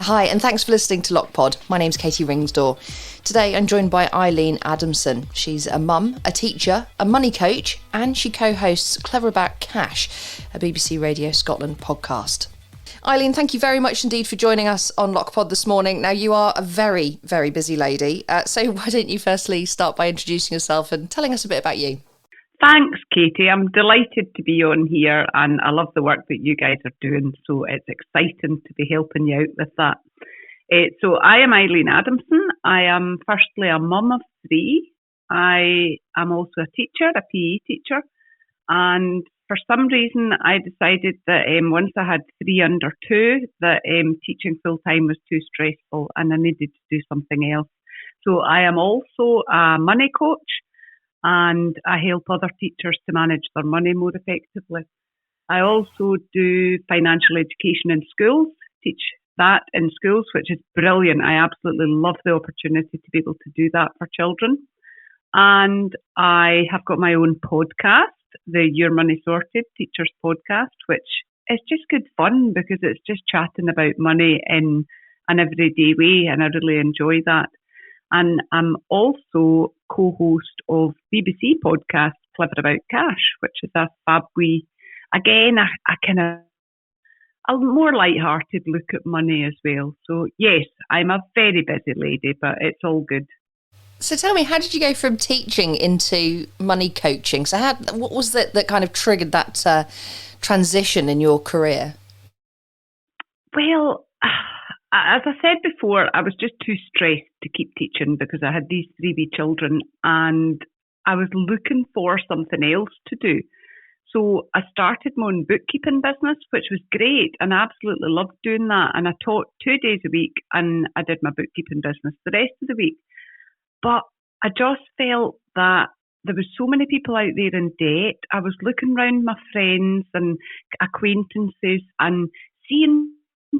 Hi, and thanks for listening to Loqpod. My name's Katie Ringsdore. Today I'm joined by Eileen Adamson. She's a mum, a teacher, a money coach, and she co-hosts Clever About Cash, a BBC Radio Scotland podcast. Eileen, thank you very much indeed for joining us on Loqpod this morning. Now, you are a very, very busy lady, so why don't you firstly start by introducing yourself and telling us a bit about you? Thanks, Katie. I'm delighted to be on here and I love the work that you guys are doing, so it's exciting to be helping you out with that. So I am Eileen Adamson. I am firstly a mum of 3. I am also a teacher, a PE teacher, and for some reason I decided that once I had 3 under 2 that teaching full-time was too stressful and I needed to do something else. So I am also a money coach, and I help other teachers to manage their money more effectively. I also do financial education in schools, teach that in schools, which is brilliant. I absolutely love the opportunity to be able to do that for children. And I have got my own podcast, the Your Money Sorted Teachers Podcast, which is just good fun because it's just chatting about money in an everyday way, and I really enjoy that. And I'm also co-host of BBC podcast Clever About Cash, which is a fab wee, again, a more light-hearted look at money as well. So yes, I'm a very busy lady, but it's all good. So tell me, how did you go from teaching into money coaching? So what was it that kind of triggered that transition in your career? Well, as I said before, I was just too stressed to keep teaching because I had these 3 wee children and I was looking for something else to do. So I started my own bookkeeping business, which was great, and I absolutely loved doing that. And I taught 2 days a week and I did my bookkeeping business the rest of the week. But I just felt that there was so many people out there in debt. I was looking around my friends and acquaintances and seeing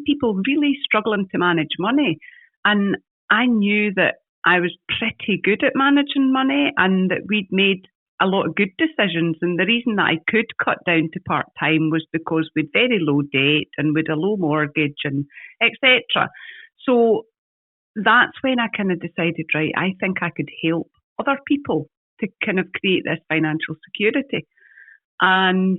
people really struggling to manage money. And I knew that I was pretty good at managing money and that we'd made a lot of good decisions. And the reason that I could cut down to part-time was because we'd very low debt and we'd a low mortgage and etc. So that's when I kind of decided, right, I think I could help other people to kind of create this financial security. And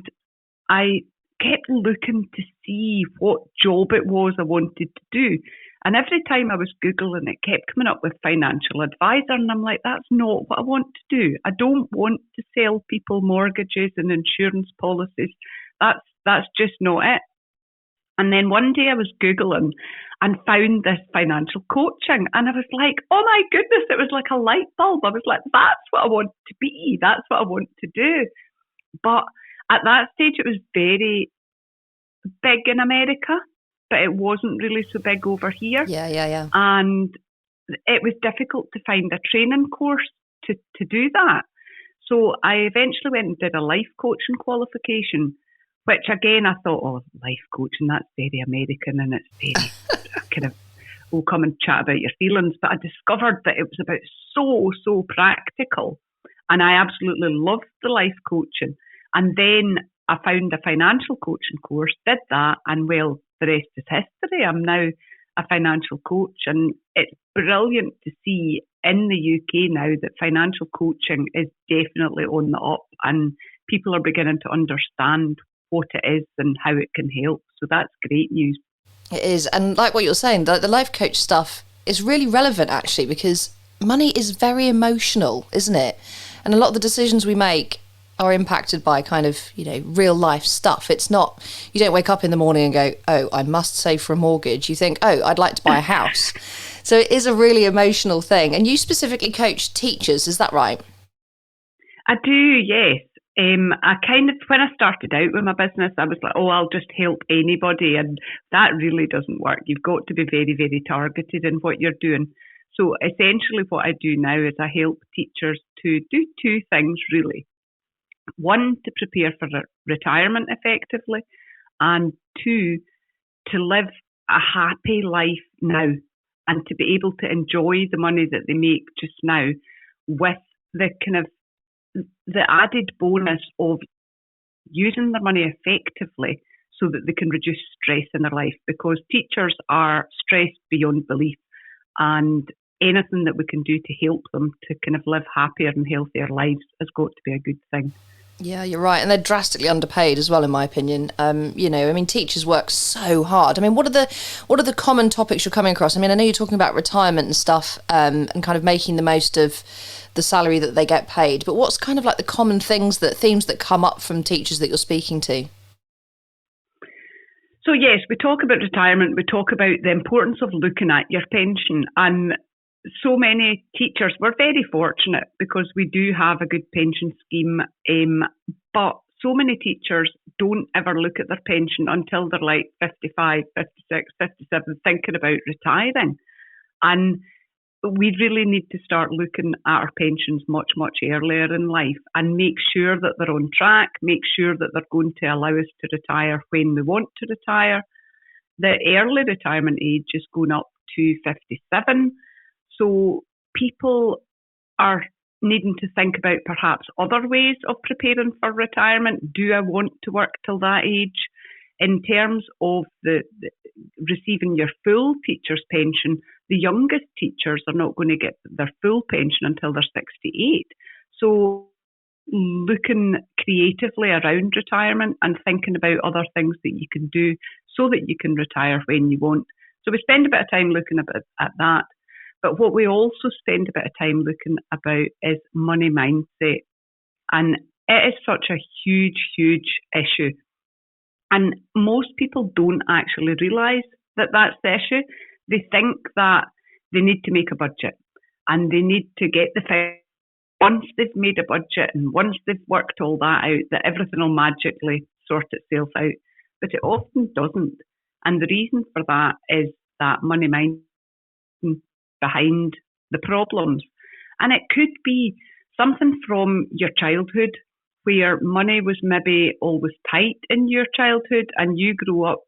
I kept looking to see what job it was I wanted to do. And every time I was Googling, it kept coming up with financial advisor. And I'm like, that's not what I want to do. I don't want to sell people mortgages and insurance policies. That's just not it. And then one day I was Googling and found this financial coaching. And I was like, oh my goodness, it was like a light bulb. I was like, that's what I want to be. That's what I want to do. But at that stage, it was very big in America, but it wasn't really so big over here. Yeah. And it was difficult to find a training course to do that. So I eventually went and did a life coaching qualification, which again, I thought, oh, life coaching, that's very American and it's very kind of, we'll come and chat about your feelings. But I discovered that it was about so practical. And I absolutely loved the life coaching. And then I found a financial coaching course, did that, and well, the rest is history. I'm now a financial coach, and it's brilliant to see in the UK now that financial coaching is definitely on the up, and people are beginning to understand what it is and how it can help. So that's great news. It is, and like what you're saying, the life coach stuff is really relevant actually, because money is very emotional, isn't it? And a lot of the decisions we make are impacted by kind of, real life stuff. It's not, you don't wake up in the morning and go, oh, I must save for a mortgage. You think, oh, I'd like to buy a house. So it is a really emotional thing. And you specifically coach teachers, is that right? I do, yes. When I started out with my business, I was like, oh, I'll just help anybody. And that really doesn't work. You've got to be very, very targeted in what you're doing. So essentially what I do now is I help teachers to do 2 things, really. 1, to prepare for retirement effectively, and 2, to live a happy life now and to be able to enjoy the money that they make just now with the kind of the added bonus of using their money effectively so that they can reduce stress in their life, because teachers are stressed beyond belief, and anything that we can do to help them to kind of live happier and healthier lives has got to be a good thing. Yeah, you're right. And they're drastically underpaid as well, in my opinion. Teachers work so hard. I mean, what are the common topics you're coming across? I mean, I know you're talking about retirement and stuff, and kind of making the most of the salary that they get paid. But what's kind of like the common themes that come up from teachers that you're speaking to? So yes, we talk about retirement. We talk about the importance of looking at your pension, and so many teachers, we're very fortunate because we do have a good pension scheme, but so many teachers don't ever look at their pension until they're like 55, 56, 57, thinking about retiring. And we really need to start looking at our pensions much, much earlier in life and make sure that they're on track, make sure that they're going to allow us to retire when we want to retire. The early retirement age is going up to 57. So people are needing to think about perhaps other ways of preparing for retirement. Do I want to work till that age? In terms of the receiving your full teacher's pension, the youngest teachers are not going to get their full pension until they're 68. So looking creatively around retirement and thinking about other things that you can do so that you can retire when you want. So we spend a bit of time looking at that. But what we also spend a bit of time looking about is money mindset. And it is such a huge, huge issue. And most people don't actually realise that that's the issue. They think that they need to make a budget and they need to get the thing. Once they've made a budget and once they've worked all that out, that everything will magically sort itself out. But it often doesn't. And the reason for that is that money mindset behind the problems. And it could be something from your childhood where money was maybe always tight in your childhood and you grew up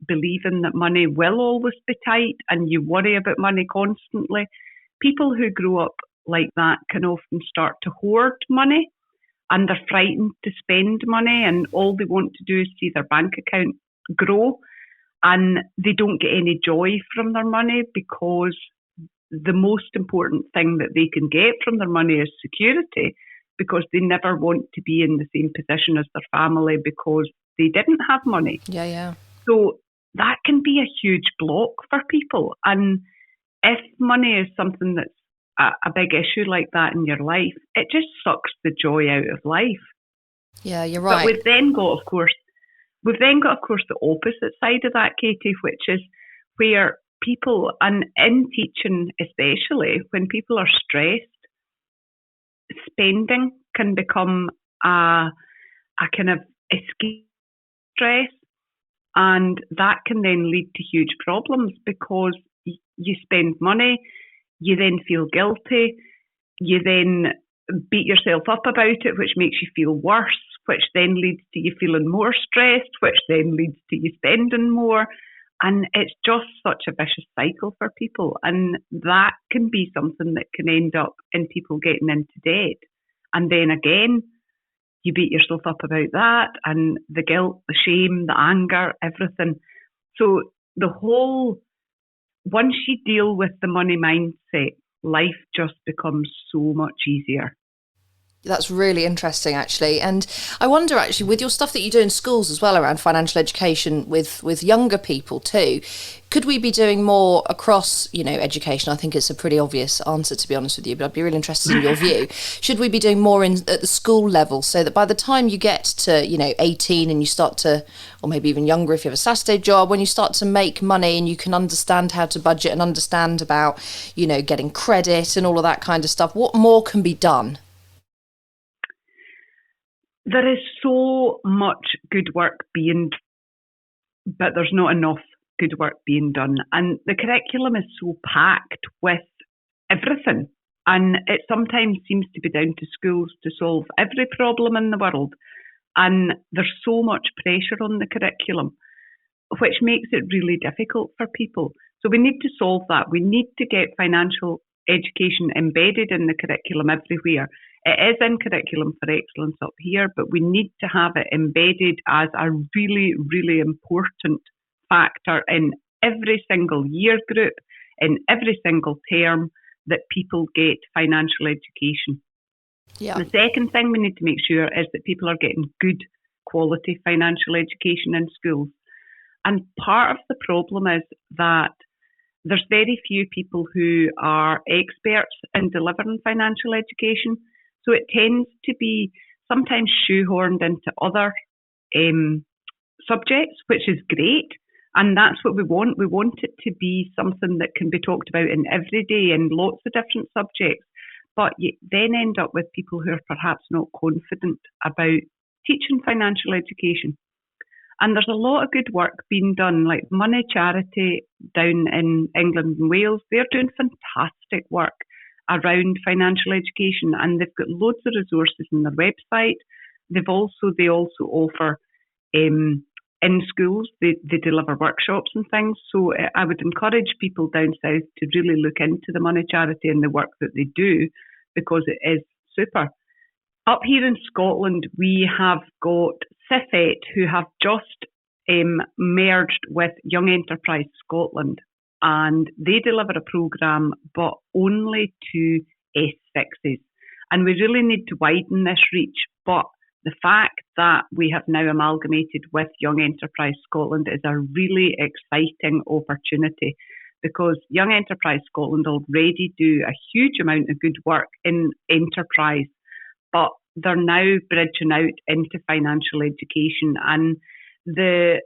believing that money will always be tight and you worry about money constantly. People who grew up like that can often start to hoard money and they're frightened to spend money, and all they want to do is see their bank account grow, and they don't get any joy from their money because the most important thing that they can get from their money is security, because they never want to be in the same position as their family because they didn't have money. Yeah. So that can be a huge block for people. And if money is something that's a big issue like that in your life, it just sucks the joy out of life. Yeah, you're right. But we've then got, of course, the opposite side of that, Katie, which is where people, and in teaching especially, when people are stressed, spending can become a kind of escape stress, and that can then lead to huge problems because you spend money, you then feel guilty, you then beat yourself up about it, which makes you feel worse, which then leads to you feeling more stressed, which then leads to you spending more. And it's just such a vicious cycle for people. And that can be something that can end up in people getting into debt. And then again, you beat yourself up about that, and the guilt, the shame, the anger, everything. So once you deal with the money mindset, life just becomes so much easier. That's really interesting, actually. And I wonder, actually, with your stuff that you do in schools as well around financial education with younger people too, could we be doing more across, education? I think it's a pretty obvious answer, to be honest with you, but I'd be really interested in your view. Should we be doing more at the school level so that by the time you get to, 18 and you start to, or maybe even younger if you have a Saturday job, when you start to make money and you can understand how to budget and understand about, getting credit and all of that kind of stuff, what more can be done? There is so much good work being done, but there's not enough good work being done. And the curriculum is so packed with everything. And it sometimes seems to be down to schools to solve every problem in the world. And there's so much pressure on the curriculum, which makes it really difficult for people. So we need to solve that. We need to get financial education embedded in the curriculum everywhere. It is in Curriculum for Excellence up here, but we need to have it embedded as a really, really important factor in every single year group, in every single term, that people get financial education. Yeah. The second thing we need to make sure is that people are getting good quality financial education in schools. And part of the problem is that there's very few people who are experts in delivering financial education. So it tends to be sometimes shoehorned into other subjects, which is great. And that's what we want. We want it to be something that can be talked about in every day in lots of different subjects. But you then end up with people who are perhaps not confident about teaching financial education. And there's a lot of good work being done, like Money Charity down in England and Wales. They're doing fantastic work around financial education, and they've got loads of resources on their website. They also offer in schools, they deliver workshops and things. So I would encourage people down south to really look into the Money Charity and the work that they do, because it is super. Up here in Scotland, we have got CIFET, who have just merged with Young Enterprise Scotland, and they deliver a programme, but only to S6s. And we really need to widen this reach, but the fact that we have now amalgamated with Young Enterprise Scotland is a really exciting opportunity, because Young Enterprise Scotland already do a huge amount of good work in enterprise, but they're now bridging out into financial education, and they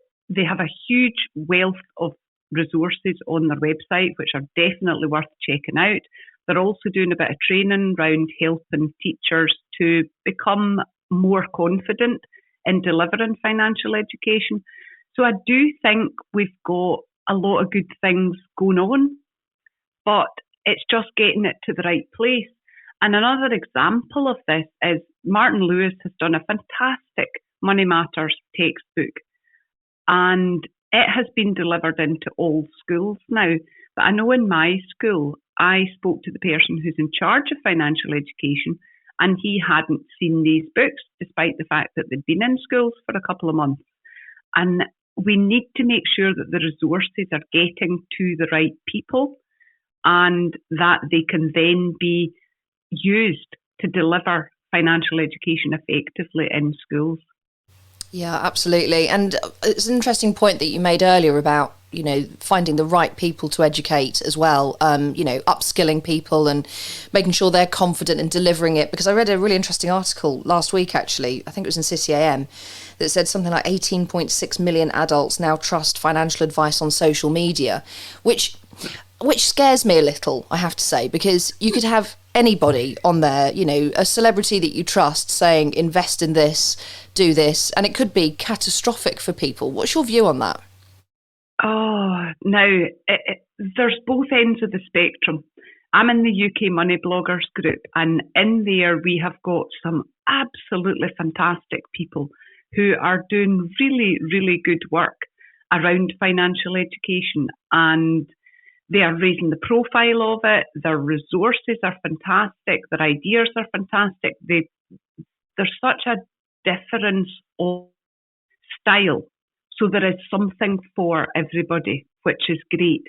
have a huge wealth of resources on their website, which are definitely worth checking out. They're also doing a bit of training around helping teachers to become more confident in delivering financial education. So I do think we've got a lot of good things going on, but it's just getting it to the right place. And another example of this is Martin Lewis has done a fantastic Money Matters textbook, and it has been delivered into all schools now. But I know in my school, I spoke to the person who's in charge of financial education, and he hadn't seen these books, despite the fact that they'd been in schools for a couple of months. And we need to make sure that the resources are getting to the right people, and that they can then be used to deliver financial education effectively in schools. Yeah, absolutely. And it's an interesting point that you made earlier about, finding the right people to educate as well, upskilling people and making sure they're confident in delivering it. Because I read a really interesting article last week, actually, I think it was in City AM, that said something like 18.6 million adults now trust financial advice on social media, which scares me a little, I have to say, because you could have anybody on there, a celebrity that you trust saying, invest in this, do this, and it could be catastrophic for people. What's your view on that? Oh, now, there's both ends of the spectrum. I'm in the UK Money Bloggers group, and in there we have got some absolutely fantastic people who are doing really, really good work around financial education, and they are raising the profile of it. Their resources are fantastic. Their ideas are fantastic. There's such a difference of style. So there is something for everybody, which is great.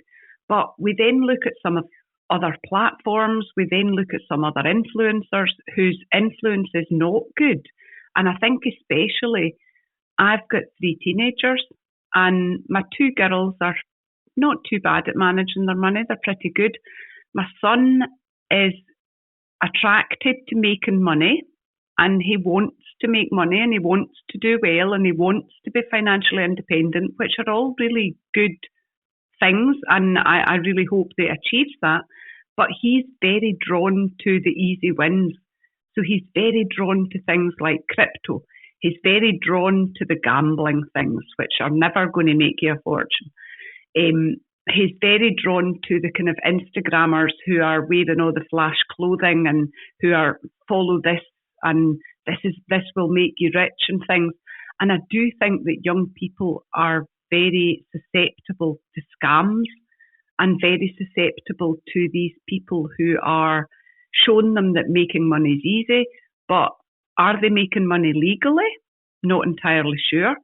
But we then look at some of other platforms. We then look at some other influencers whose influence is not good. And I think especially, I've got 3 teenagers, and my 2 girls are not too bad at managing their money. They're pretty good. My son is attracted to making money, and he wants to make money, and he wants to do well, and he wants to be financially independent, which are all really good things, and I really hope they achieve that. But he's very drawn to the easy wins. So he's very drawn to things like crypto. He's very drawn to the gambling things, which are never going to make you a fortune. He's very drawn to the kind of Instagrammers who are wearing all the flash clothing and who are follow this and this will make you rich and things. And I do think that young people are very susceptible to scams and very susceptible to these people who are shown them that making money is easy, but are they making money legally? Not entirely sure.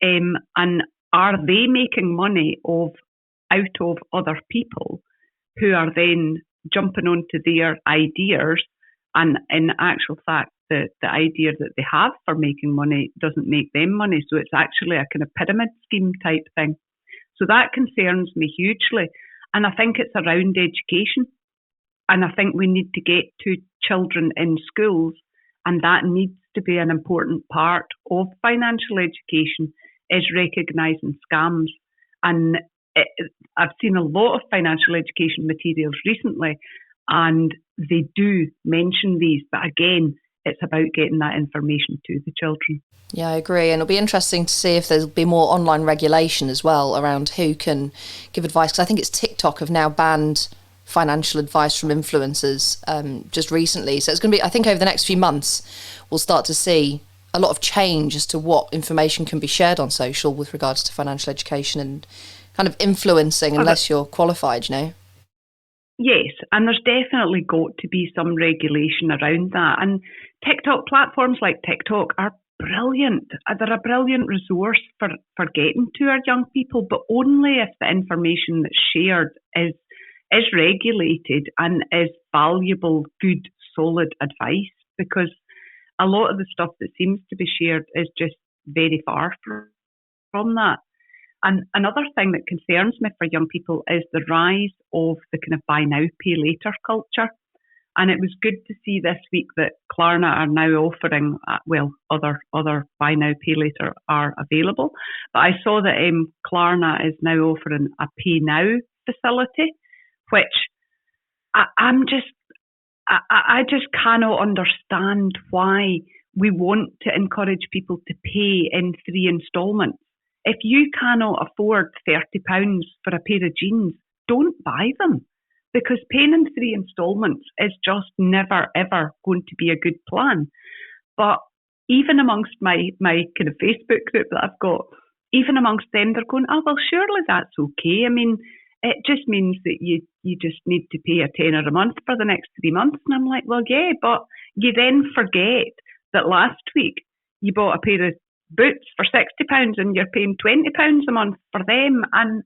And are they making money out of other people who are then jumping onto their ideas, and in actual fact, the idea that they have for making money doesn't make them money. So it's actually a kind of pyramid scheme type thing. So that concerns me hugely. And I think it's around education. And I think we need to get to children in schools, and that needs to be an important part of financial education, is recognising scams. And I've seen a lot of financial education materials recently, and they do mention these. But again, it's about getting that information to the children. Yeah, I agree. And it'll be interesting to see if there'll be more online regulation as well around who can give advice. Because I think it's TikTok have now banned financial advice from influencers just recently. So it's going to be, I think over the next few months, we'll start to see a lot of change as to what information can be shared on social with regards to financial education and kind of influencing unless you're qualified, you know? Yes, and there's definitely got to be some regulation around that. And TikTok platforms like TikTok are brilliant. They're a brilliant resource for getting to our young people, but only if the information that's shared is regulated and is valuable, good, solid advice, because a lot of the stuff that seems to be shared is just very far from that. And another thing that concerns me for young people is the rise of the kind of buy now, pay later culture. And it was good to see this week that Klarna are now offering, other buy now, pay later are available. But I saw that Klarna is now offering a pay now facility, which I just cannot understand why we want to encourage people to pay in 3 instalments. If you cannot afford £30 for a pair of jeans, don't buy them, because paying in 3 instalments is just never, ever going to be a good plan. But even amongst my kind of Facebook group that I've got, even amongst them, they're going, oh, well, surely that's okay. I mean, it just means that you just need to pay a tenner a month for the next 3 months. And I'm like, well, yeah, but you then forget that last week you bought a pair of boots for £60 and you're paying £20 a month for them. And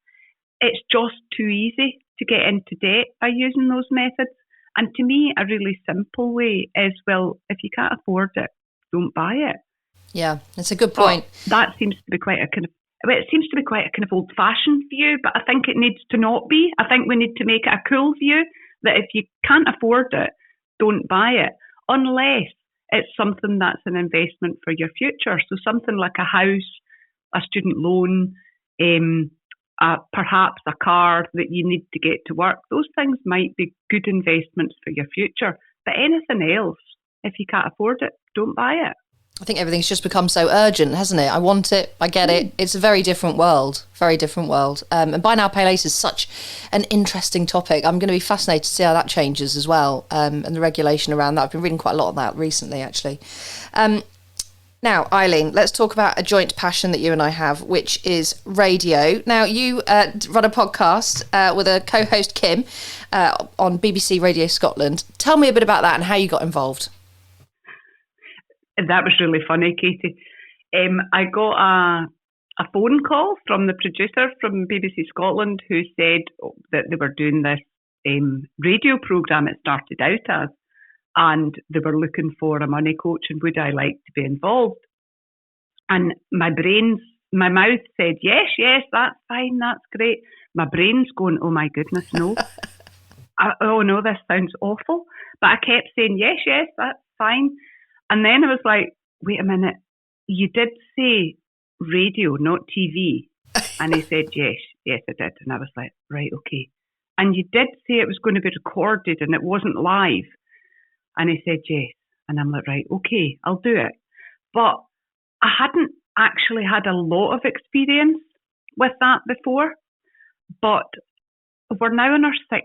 it's just too easy to get into debt by using those methods. And to me, a really simple way is, well, if you can't afford it, don't buy it. Yeah, it's a good point. But that seems to be quite a kind of old-fashioned view, but I think it needs to not be. I think we need to make it a cool view that if you can't afford it, don't buy it, unless it's something that's an investment for your future. So something like a house, a student loan, perhaps a car that you need to get to work. Those things might be good investments for your future. But anything else, if you can't afford it, don't buy it. I think everything's just become so urgent, hasn't it? I want it, I get it. It's a very different world, very different world. And buy now, pay later is such an interesting topic. I'm going to be fascinated to see how that changes as well, and the regulation around that. I've been reading quite a lot on that recently, actually. Now, Eileen, let's talk about a joint passion that you and I have, which is radio. Now, you run a podcast with a co-host, Kim, on BBC Radio Scotland. Tell me a bit about that and how you got involved. That was really funny, Katie. I got a phone call from the producer from BBC Scotland who said that they were doing this radio programme it started out as, and they were looking for a money coach and would I like to be involved? And my mouth said, yes, that's fine, that's great. My brain's going, oh my goodness, no. Oh no, this sounds awful. But I kept saying, yes, that's fine. And then I was like, wait a minute, you did say radio, not TV. And he said, yes, I did. And I was like, right, okay. And you did say it was going to be recorded and it wasn't live. And he said, yes. And I'm like, right, okay, I'll do it. But I hadn't actually had a lot of experience with that before. But we're now in our 6th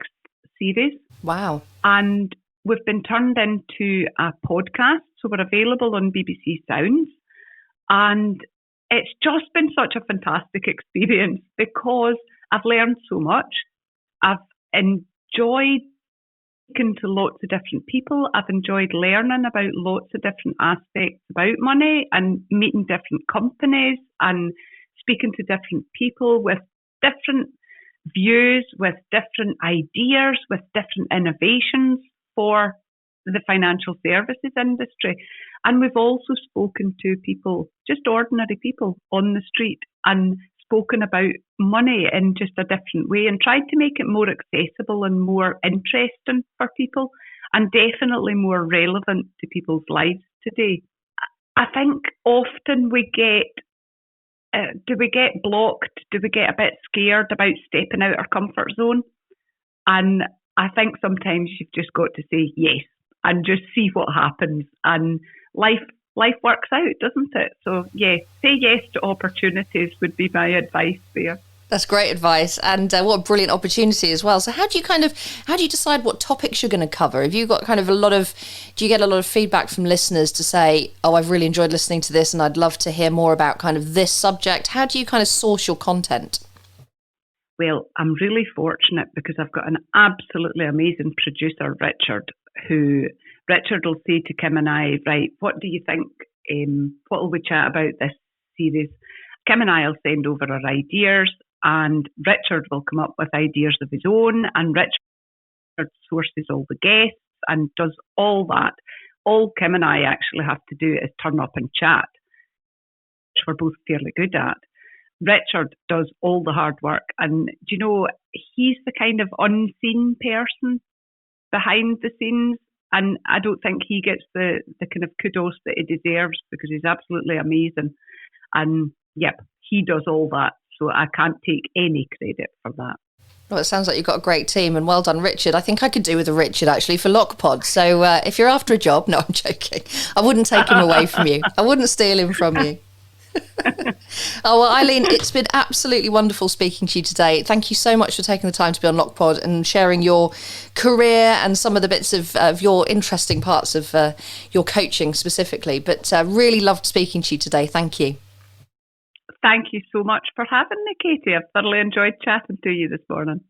series. Wow. And we've been turned into a podcast, so we're available on BBC Sounds. And it's just been such a fantastic experience because I've learned so much. I've enjoyed to lots of different people. I've enjoyed learning about lots of different aspects about money and meeting different companies and speaking to different people with different views, with different ideas, with different innovations for the financial services industry. And we've also spoken to people, just ordinary people on the street, and spoken about money in just a different way and tried to make it more accessible and more interesting for people and definitely more relevant to people's lives today. I think often we get, do we get blocked? Do we get a bit scared about stepping out our comfort zone? And I think sometimes you've just got to say yes and just see what happens. And life works out, doesn't it? So, yeah, say yes to opportunities would be my advice there. That's great advice, and what a brilliant opportunity as well. So how do you decide what topics you're going to cover? Have you got do you get a lot of feedback from listeners to say, oh, I've really enjoyed listening to this and I'd love to hear more about kind of this subject? How do you kind of source your content? Well, I'm really fortunate because I've got an absolutely amazing producer, Richard, Richard will say to Kim and I, right, what do you think? What will we chat about this series? Kim and I will send over our ideas, and Richard will come up with ideas of his own, and Richard sources all the guests and does all that. All Kim and I actually have to do is turn up and chat, which we're both fairly good at. Richard does all the hard work, and do you know, he's the kind of unseen person behind the scenes, and I don't think he gets the kind of kudos that he deserves because he's absolutely amazing. And yep, he does all that, so I can't take any credit for that. Well, it sounds like you've got a great team, and well done, Richard. I think I could do with a Richard, actually, for Loqpod. So if you're after a job, no, I'm joking. I wouldn't take him away from you. I wouldn't steal him from you. Oh, well, Eileen, it's been absolutely wonderful speaking to you today. Thank you so much for taking the time to be on Loqpod and sharing your career and some of the bits of your interesting parts of your coaching specifically. But really loved speaking to you today. Thank you. Thank you so much for having me, Katie. I've thoroughly enjoyed chatting to you this morning.